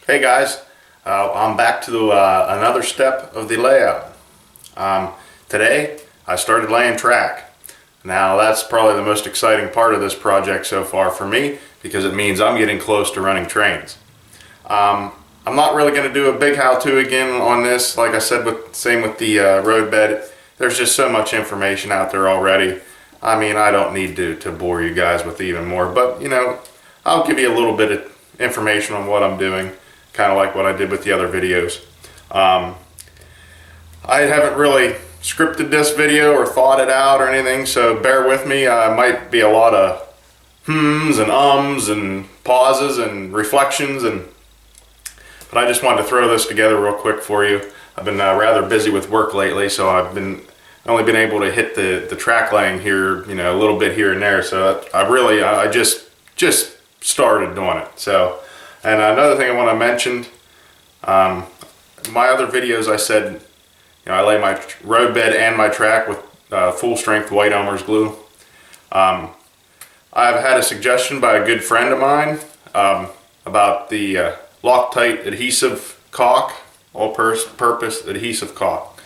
Hey guys, I'm back to another step of the layout. Today I started laying track. Now that's probably the most exciting part of this project so far for me because it means I'm getting close to running trains. I'm not really going to do a big how-to again on this. Like I said, same with the road bed. There's just so much information out there already. I mean, I don't need to bore you guys with even more, but you know, I'll give you a little bit of information on what I'm doing, kind of like what I did with the other videos. I haven't really scripted this video or thought it out or anything, so bear with me. Might be a lot of hmms and ums and pauses and reflections, but I just wanted to throw this together real quick for you. I've been rather busy with work lately, so I've only been able to hit the track laying here, you know, a little bit here and there. So I just started doing it. So, and another thing I want to mention, my other videos I said, you know, I lay my road bed and my track with full strength white Elmer's glue. I've had a suggestion by a good friend of mine about the Loctite adhesive caulk, all-purpose adhesive caulk.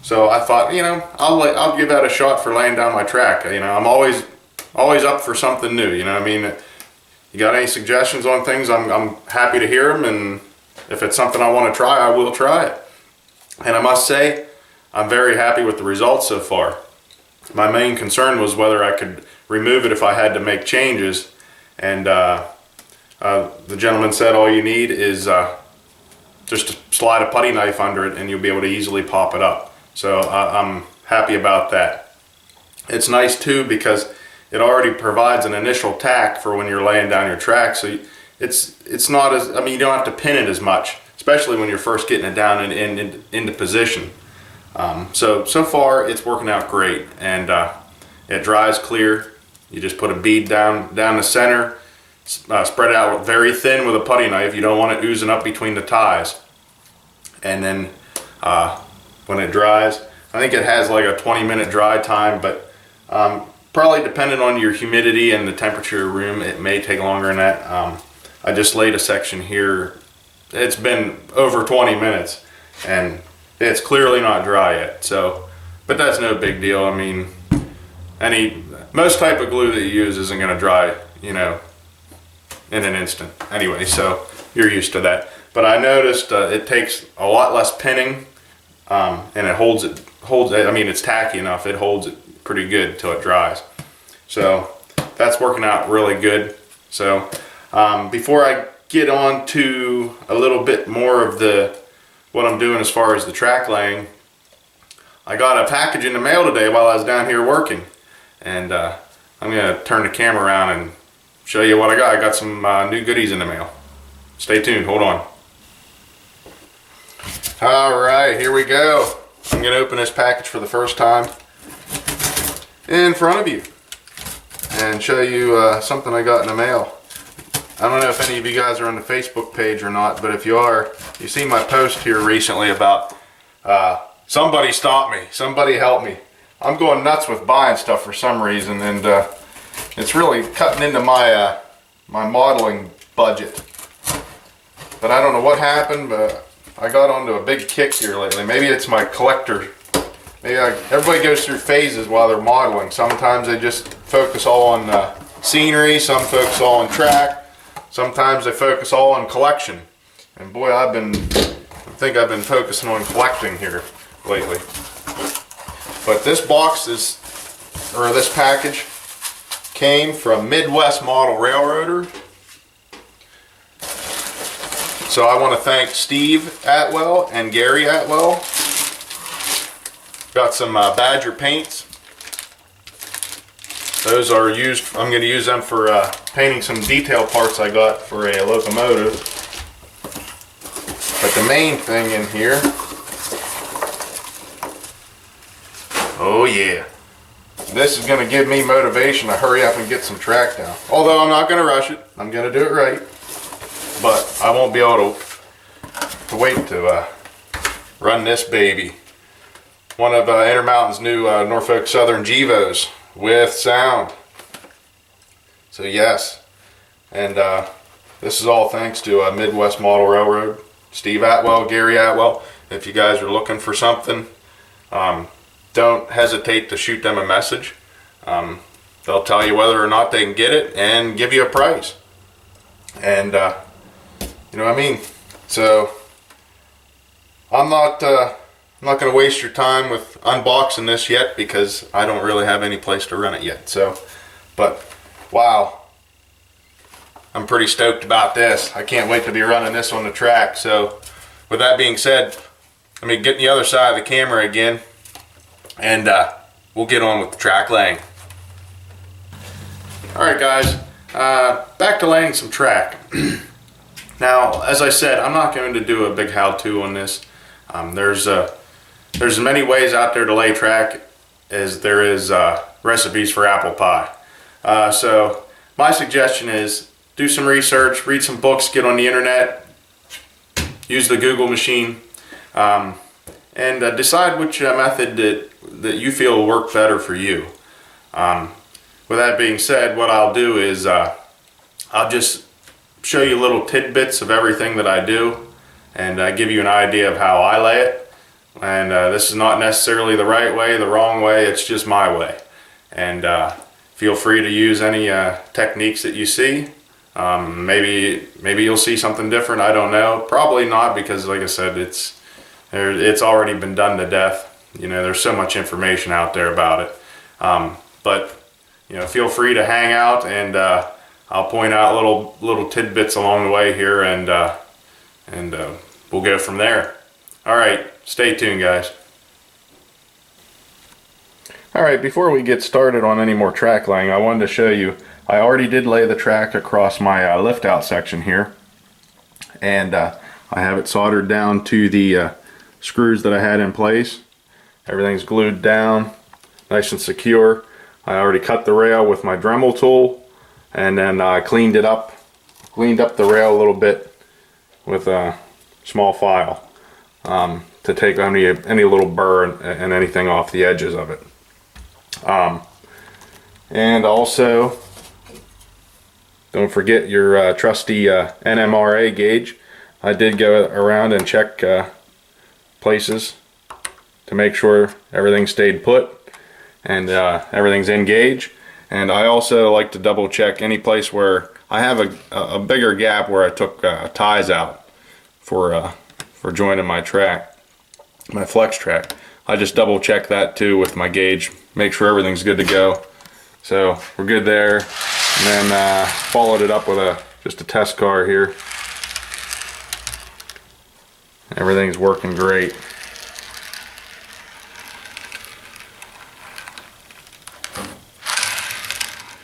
So I thought, you know, I'll give that a shot for laying down my track. You know, I'm always up for something new. You know what I mean? You got any suggestions on things? I'm happy to hear them, and if it's something I want to try, I will try it. And I must say, I'm very happy with the results so far. My main concern was whether I could remove it if I had to make changes, and the gentleman said all you need is just to slide a putty knife under it and you'll be able to easily pop it up. So I'm happy about that. It's nice too because it already provides an initial tack for when you're laying down your track, so it's not as, I mean, you don't have to pin it as much, especially when you're first getting it down and into position. So far it's working out great, and it dries clear. You just put a bead down the center, spread it out very thin with a putty knife. You don't want it oozing up between the ties. And then when it dries, I think it has like a 20-minute dry time, but probably depending on your humidity and the temperature of your room, it may take longer than that. I just laid a section here. It's been over 20 minutes and it's clearly not dry yet. So, but that's no big deal. I mean, most type of glue that you use isn't going to dry, you know, in an instant. Anyway, so you're used to that. But I noticed it takes a lot less pinning, and it holds it. I mean, it's tacky enough. It holds it pretty good till it dries. So that's working out really good. So before I get on to a little bit more of what I'm doing as far as the track laying, I got a package in the mail today while I was down here working, and I'm gonna turn the camera around and show you what I got. I got some new goodies in the mail. Stay tuned, hold on. Alright, here we go. I'm gonna open this package for the first time in front of you and show you something I got in the mail. I don't know if any of you guys are on the Facebook page or not, but if you are, you see my post here recently about somebody stop me, somebody help me. I'm going nuts with buying stuff for some reason, and it's really cutting into my my modeling budget. But I don't know what happened, but I got onto a big kick here lately. Maybe it's my collector. Everybody goes through phases while they're modeling. Sometimes they just focus all on scenery, some focus all on track, sometimes they focus all on collection. And boy, I think I've been focusing on collecting here lately. But this this package came from Midwest Model Railroader. So I want to thank Steve Atwell and Gary Atwell. Got some Badger paints. Those are used, I'm going to use them for painting some detail parts I got for a locomotive. But the main thing in here, oh yeah, this is going to give me motivation to hurry up and get some track down. Although I'm not going to rush it, I'm going to do it right. But I won't be able to wait to run this baby. One of Intermountain's new Norfolk Southern Gevos with sound. So yes, and This is all thanks to Midwest Model Railroad, Steve Atwell, Gary Atwell. If you guys are looking for something, don't hesitate to shoot them a message. They'll tell you whether or not they can get it and give you a price. And you know what I mean? So I'm not going to waste your time with unboxing this yet, because I don't really have any place to run it yet. So, but wow, I'm pretty stoked about this. I can't wait to be running this on the track. So with that being said, let me get on the other side of the camera again, and we'll get on with the track laying. Alright guys, back to laying some track. Now, as I said, I'm not going to do a big how-to on this. There's as many ways out there to lay track as there is recipes for apple pie. So my suggestion is do some research, read some books, get on the internet, use the Google machine, and decide which method that you feel will work better for you. With that being said, what I'll do is I'll just show you little tidbits of everything that I do, and give you an idea of how I lay it. And this is not necessarily the right way, the wrong way, it's just my way. And feel free to use any techniques that you see. Maybe you'll see something different, I don't know. Probably not, because like I said, it's already been done to death. You know, there's so much information out there about it. But you know, feel free to hang out, and I'll point out little tidbits along the way here, and we'll go from there. All right, stay tuned, guys. All right, before we get started on any more track laying, I wanted to show you, I already did lay the track across my lift out section here, and I have it soldered down to the screws that I had in place. Everything's glued down, nice and secure. I already cut the rail with my Dremel tool, and then I cleaned up the rail a little bit with a small file to take any little burr and anything off the edges of it. And also, don't forget your trusty NMRA gauge. I did go around and check places to make sure everything stayed put and everything's in gauge. And I also like to double check any place where I have a bigger gap where I took ties out for joining my track, my flex track. I just double check that too with my gauge, make sure everything's good to go. So we're good there. And then followed it up with just a test car here. Everything's working great.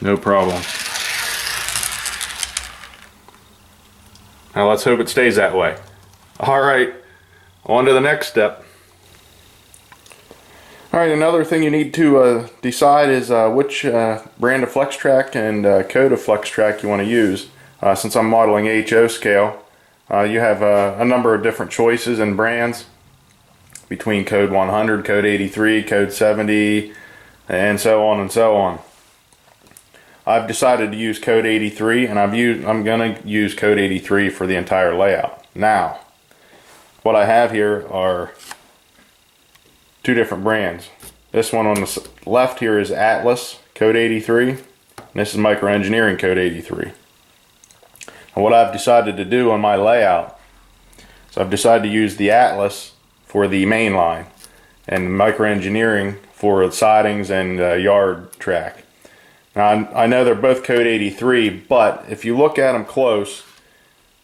No problem. Now let's hope it stays that way. Alright, on to the next step. Alright, another thing you need to decide is which brand of flex track and code of flex track you want to use. Since I'm modeling HO scale, you have a number of different choices and brands between code 100, code 83, code 70, and so on and so on. I've decided to use code 83, and I'm going to use code 83 for the entire layout. Now, what I have here are two different brands. This one on the left here is Atlas code 83, and this is Micro Engineering code 83. And what I've decided to do on my layout is I've decided to use the Atlas for the main line and Micro Engineering for sidings and yard track. Now, I know they're both code 83, but if you look at them close,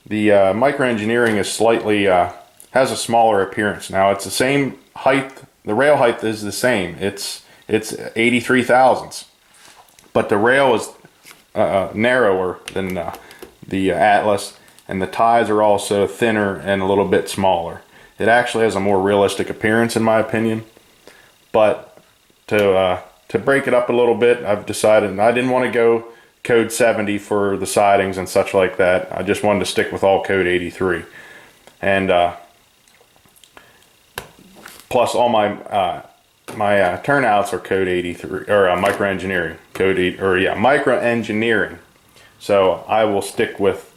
the Micro Engineering is slightly has a smaller appearance. Now, it's the same height. The rail height is the same. It's 83 thousandths, but the rail is narrower than the Atlas, and the ties are also thinner and a little bit smaller. It actually has a more realistic appearance, in my opinion. But to break it up a little bit, I've decided I didn't want to go code 70 for the sidings and such like that. I just wanted to stick with all code 83. And plus all my turnouts are code 83, or Micro Engineering, Micro Engineering. So I will stick with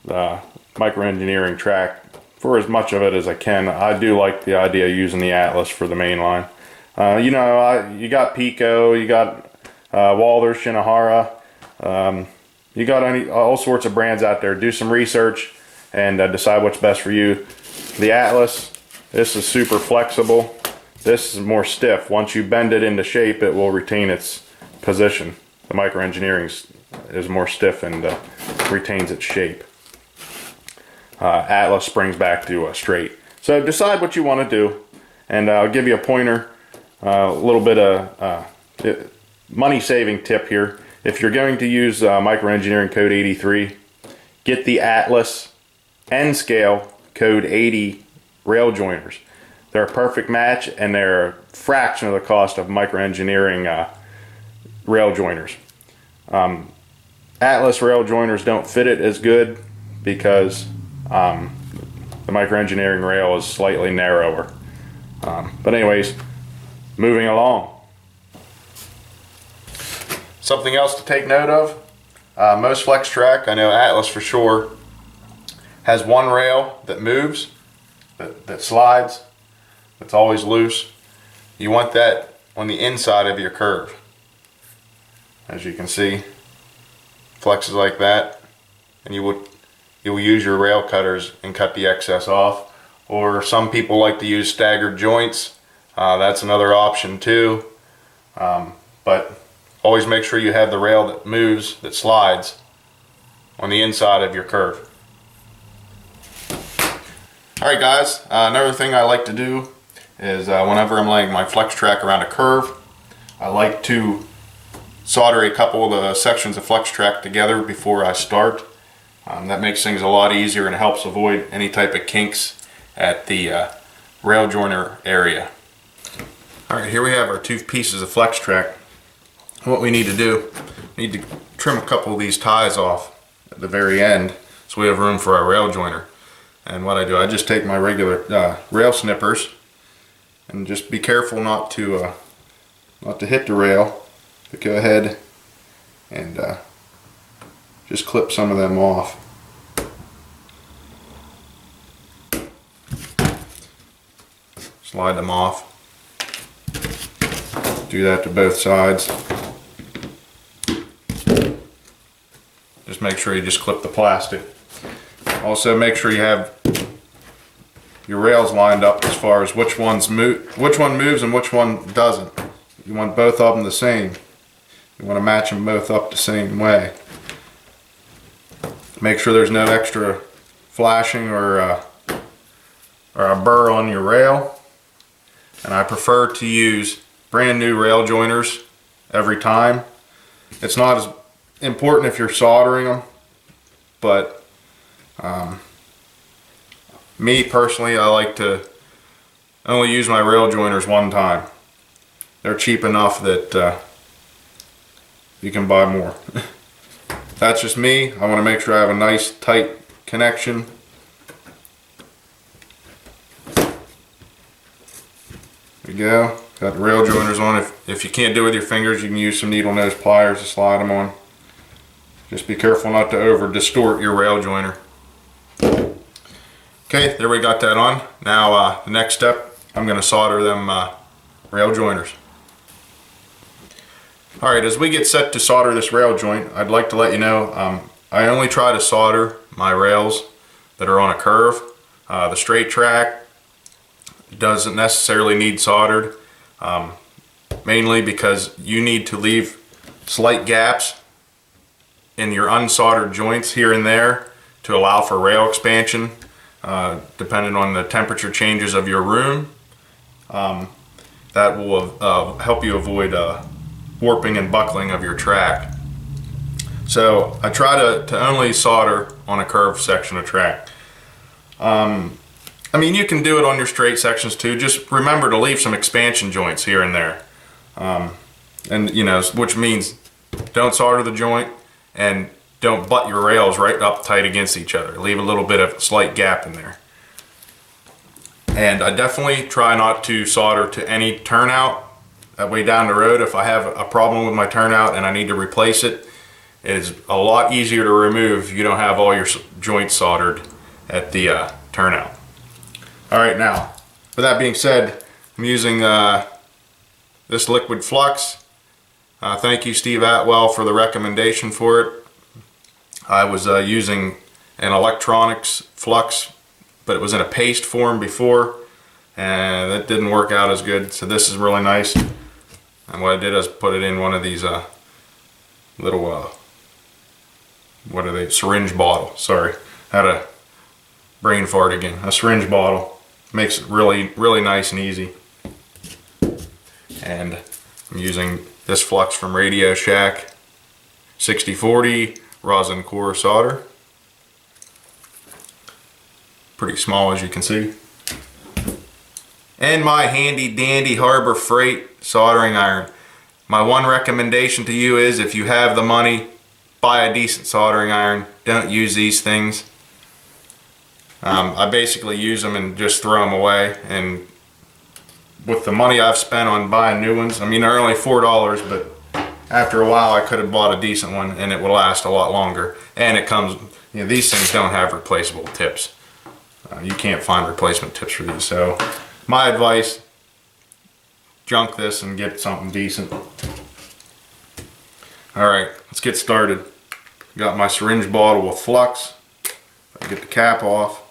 microengineering track for as much of it as I can. I do like the idea of using the Atlas for the main line. You know, you got Pico, you got Walther, Shinohara, you got all sorts of brands out there. Do some research and decide what's best for you. The Atlas, this is super flexible. This is more stiff. Once you bend it into shape, it will retain its position. The microengineering is more stiff and retains its shape. Atlas springs back to straight. So decide what you want to do, and I'll give you a pointer, a little bit of money-saving tip here. If you're going to use microengineering code 83, get the Atlas N scale code 80 rail joiners. They're a perfect match, and they're a fraction of the cost of microengineering rail joiners. Atlas rail joiners don't fit it as good because the microengineering rail is slightly narrower. But anyways, moving along. Something else to take note of, most flex track, I know Atlas for sure, has one rail that moves, that slides, that's always loose. You want that on the inside of your curve. As you can see, flexes like that, and you will use your rail cutters and cut the excess off. Or some people like to use staggered joints. That's another option too. But always make sure you have the rail that moves, that slides, on the inside of your curve. Alright guys, another thing I like to do is whenever I'm laying my flex track around a curve, I like to solder a couple of the sections of flex track together before I start. That makes things a lot easier and helps avoid any type of kinks at the rail joiner area. Alright, here we have our two pieces of flex track. What we need to do, we need to trim a couple of these ties off at the very end so we have room for our rail joiner. And what I do, I just take my regular rail snippers and just be careful not to hit the rail, but go ahead and just clip some of them off. Slide them off. Do that to both sides. Just make sure you just clip the plastic. Also make sure you have your rails lined up as far as which one moves and which one doesn't. You want both of them the same. You want to match them both up the same way. Make sure there's no extra flashing or a burr on your rail. And I prefer to use brand new rail joiners every time. It's not as important if you're soldering them, but me personally, I like to only use my rail joiners one time. They're cheap enough that you can buy more. That's just me. I want to make sure I have a nice tight connection. There we go. Got the rail joiners on. If you can't do it with your fingers, you can use some needle nose pliers to slide them on. Just be careful not to over distort your rail joiner. Okay, there we got that on. Now the next step, I'm going to solder them rail joiners. Alright, as we get set to solder this rail joint, I'd like to let you know I only try to solder my rails that are on a curve. The straight track doesn't necessarily need soldered, mainly because you need to leave slight gaps in your unsoldered joints here and there to allow for rail expansion, depending on the temperature changes of your room. That will help you avoid warping and buckling of your track. So I try to only solder on a curved section of track. I mean, you can do it on your straight sections too. Just remember to leave some expansion joints here and there. And you know, which means don't solder the joint and don't butt your rails right up tight against each other. Leave a little bit of slight gap in there. And I definitely try not to solder to any turnout. That way down the road, if I have a problem with my turnout and I need to replace it, it is a lot easier to remove if you don't have all your joints soldered at the turnout. All right, now, with that being said, I'm using this liquid flux. Thank you, Steve Atwell, for the recommendation for it. I was using an electronics flux, but it was in a paste form before, and that didn't work out as good. So this is really nice. And what I did is put it in one of these little, what are they, syringe bottle. Sorry, had a brain fart again. A syringe bottle makes it really nice and easy. And I'm using this flux from Radio Shack, 6040 rosin core solder. Pretty small, as you can see. And my handy dandy Harbor Freight soldering iron. My one recommendation to you is, if you have the money, buy a decent soldering iron. Don't use these things. I basically use them and just throw them away. And with the money I've spent on buying new ones, I mean, they're only $4, but after a while I could have bought a decent one and it would last a lot longer. And it comes, you know, these things don't have replaceable tips. You can't find replacement tips for these. So my advice, junk this and get something decent. Alright, let's get started. Got my syringe bottle with flux. I get the cap off.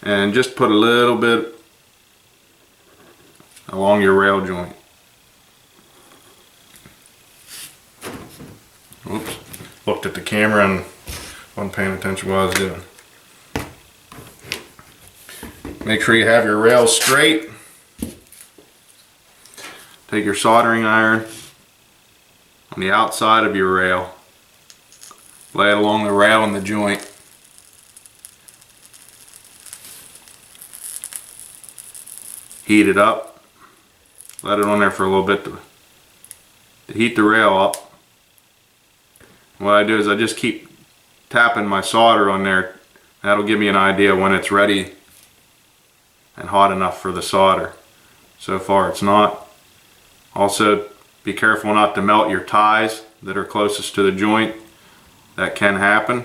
And just put a little bit along your rail joint. Oops, looked at the camera and wasn't paying attention to what I was doing. Make sure you have your rails straight. Take your soldering iron on the outside of your rail. Lay it along the rail and the joint. Heat it up. Let it on there for a little bit to heat the rail up. What I do is I just keep tapping my solder on there. That'll give me an idea when it's ready and hot enough for the solder. So far it's not. Also, be careful not to melt your ties that are closest to the joint. That can happen.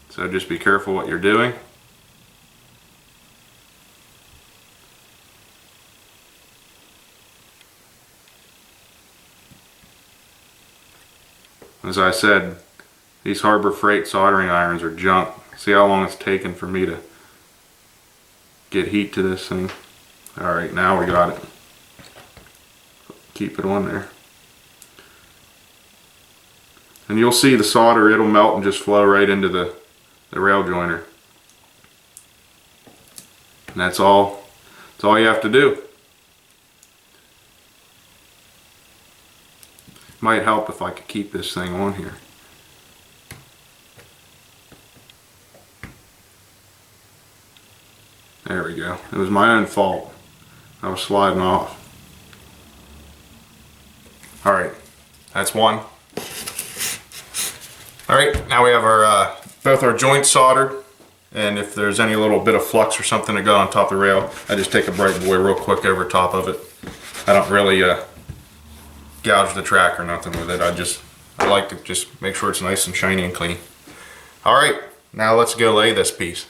So just be careful what you're doing. As I said, these Harbor Freight soldering irons are junk. See how long it's taken for me to get heat to this thing. Alright, now we got it. Keep it on there. And you'll see the solder, it'll melt and just flow right into the rail joiner. And that's all you have to do. Might help if I could keep this thing on here. There we go. It was my own fault. I was sliding off. Alright, that's one. Alright, now we have our both our joints soldered, and if there's any little bit of flux or something to go on top of the rail, I just take a bright boy real quick over top of it. I don't really gouge the track or nothing with it. I like to just make sure it's nice and shiny and clean. Alright, now let's go lay this piece.